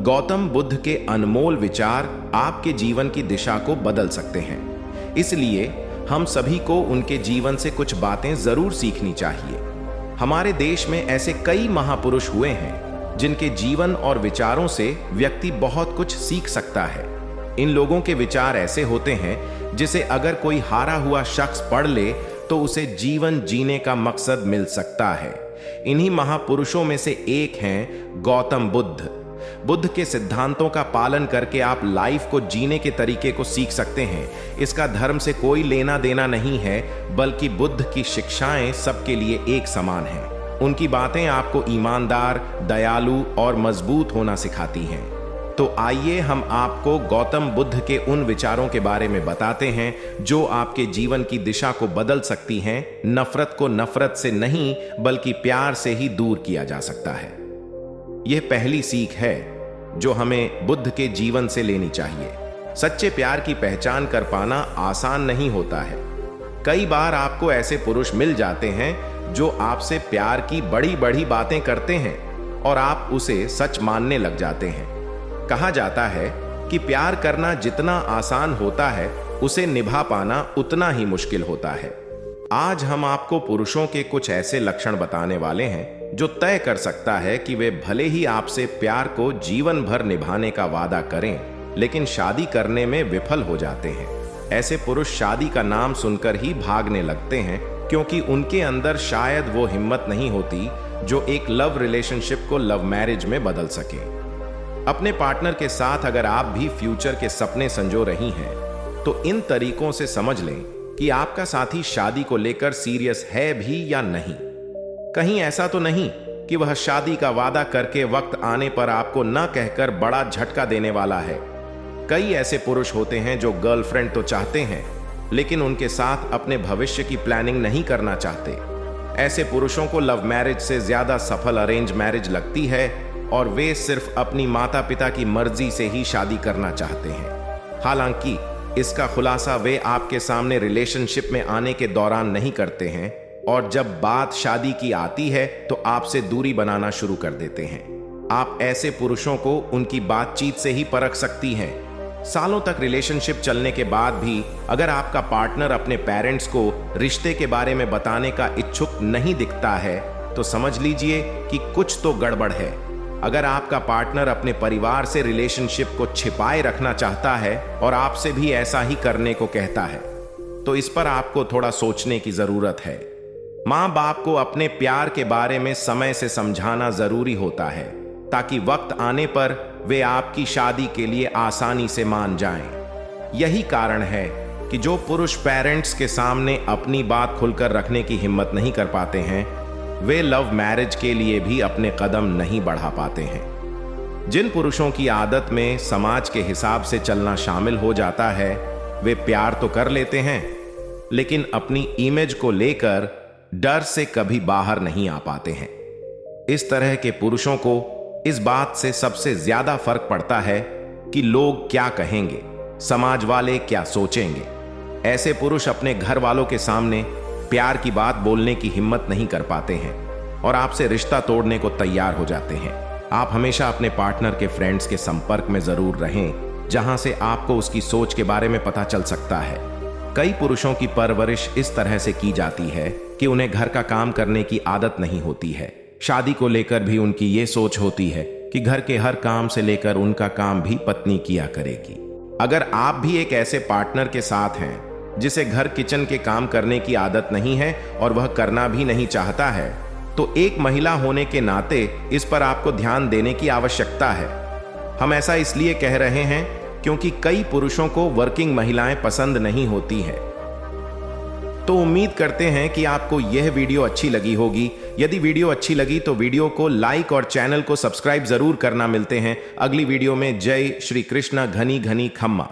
गौतम बुद्ध के अनमोल विचार आपके जीवन की दिशा को बदल सकते हैं। इसलिए हम सभी को उनके जीवन से कुछ बातें जरूर सीखनी चाहिए। हमारे देश में ऐसे कई महापुरुष हुए हैं जिनके जीवन और विचारों से व्यक्ति बहुत कुछ सीख सकता है। इन लोगों के विचार ऐसे होते हैं जिसे अगर कोई हारा हुआ शख्स पढ़ ले तो उसे जीवन जीने का मकसद मिल सकता है। इन्हीं महापुरुषों में से एक हैं गौतम बुद्ध। बुद्ध के सिद्धांतों का पालन करके आप लाइफ को जीने के तरीके को सीख सकते हैं। इसका धर्म से कोई लेना देना नहीं है, बल्कि बुद्ध की शिक्षाएं सबके लिए एक समान हैं। उनकी बातें आपको ईमानदार, दयालु और मजबूत होना सिखाती हैं। तो आइए हम आपको गौतम बुद्ध के उन विचारों के बारे में बताते हैं जो आपके जीवन की दिशा को बदल सकती हैं। नफरत को नफरत से नहीं बल्कि प्यार से ही दूर किया जा सकता है। यह पहली सीख है जो हमें बुद्ध के जीवन से लेनी चाहिए। सच्चे प्यार की पहचान कर पाना आसान नहीं होता है। कई बार आपको ऐसे पुरुष मिल जाते हैं जो आपसे प्यार की बड़ी बड़ी बातें करते हैं और आप उसे सच मानने लग जाते हैं। कहा जाता है कि प्यार करना जितना आसान होता है उसे निभा पाना उतना ही मुश्किल होता है। आज हम आपको पुरुषों के कुछ ऐसे लक्षण बताने वाले हैं जो तय कर सकता है कि वे भले ही आपसे प्यार को जीवन भर निभाने का वादा करें, लेकिन शादी करने में विफल हो जाते हैं। ऐसे पुरुष शादी का नाम सुनकर ही भागने लगते हैं, क्योंकि उनके अंदर शायद वो हिम्मत नहीं होती जो एक लव रिलेशनशिप को लव मैरिज में बदल सके। अपने पार्टनर के साथ अगर आप भी फ्यूचर के सपने संजो रही हैं, तो इन तरीकों से समझ लें कि आपका साथी शादी को लेकर सीरियस है भी या नहीं। कहीं ऐसा तो नहीं कि वह शादी का वादा करके वक्त आने पर आपको न कहकर बड़ा झटका देने वाला है। कई ऐसे पुरुष होते हैं जो गर्लफ्रेंड तो चाहते हैं, लेकिन उनके साथ अपने भविष्य की प्लानिंग नहीं करना चाहते। ऐसे पुरुषों को लव मैरिज से ज्यादा सफल अरेंज मैरिज लगती है और वे सिर्फ अपनी माता पिता की मर्जी से ही शादी करना चाहते हैं। हालांकि इसका खुलासा वे आपके सामने रिलेशनशिप में आने के दौरान नहीं करते हैं, और जब बात शादी की आती है तो आपसे दूरी बनाना शुरू कर देते हैं। आप ऐसे पुरुषों को उनकी बातचीत से ही परख सकती हैं। सालों तक रिलेशनशिप चलने के बाद भी अगर आपका पार्टनर अपने पेरेंट्स को रिश्ते के बारे में बताने का इच्छुक नहीं दिखता है, तो समझ लीजिए कि कुछ तो गड़बड़ है। अगर आपका पार्टनर अपने परिवार से रिलेशनशिप को छिपाए रखना चाहता है और आपसे भी ऐसा ही करने को कहता है, तो इस पर आपको थोड़ा सोचने की जरूरत है। माँ बाप को अपने प्यार के बारे में समय से समझाना जरूरी होता है, ताकि वक्त आने पर वे आपकी शादी के लिए आसानी से मान जाएं। यही कारण है कि जो पुरुष पेरेंट्स के सामने अपनी बात खुलकर रखने की हिम्मत नहीं कर पाते हैं, वे लव मैरिज के लिए भी अपने कदम नहीं बढ़ा पाते हैं। जिन पुरुषों की आदत में समाज के हिसाब से चलना शामिल हो जाता है, वे प्यार तो कर लेते हैं, लेकिन अपनी इमेज को लेकर डर से कभी बाहर नहीं आ पाते हैं। इस तरह के पुरुषों को इस बात से सबसे ज्यादा फर्क पड़ता है कि लोग क्या कहेंगे, समाज वाले क्या सोचेंगे। ऐसे पुरुष अपने घर वालों के सामने प्यार की बात बोलने की हिम्मत नहीं कर पाते हैं और आपसे रिश्ता तोड़ने को तैयार हो जाते हैं। आप हमेशा अपने पार्टनर के फ्रेंड्स के संपर्क में जरूर रहें, जहां से आपको उसकी सोच के बारे में पता चल सकता है। कई पुरुषों की परवरिश इस तरह से की जाती है कि उन्हें घर का काम करने की आदत नहीं होती है। शादी को लेकर भी उनकी ये सोच होती है कि घर के हर काम से लेकर उनका काम भी पत्नी किया करेगी। अगर आप भी एक ऐसे पार्टनर के साथ हैं जिसे घर किचन के काम करने की आदत नहीं है और वह करना भी नहीं चाहता है, तो एक महिला होने के नाते इस पर आपको ध्यान देने की आवश्यकता है। हम ऐसा इसलिए कह रहे हैं क्योंकि कई पुरुषों को वर्किंग महिलाएं पसंद नहीं होती है। तो उम्मीद करते हैं कि आपको यह वीडियो अच्छी लगी होगी। यदि वीडियो अच्छी लगी तो वीडियो को लाइक और चैनल को सब्सक्राइब जरूर करना। मिलते हैं अगली वीडियो में। जय श्री कृष्ण। घनी घनी खम्मा।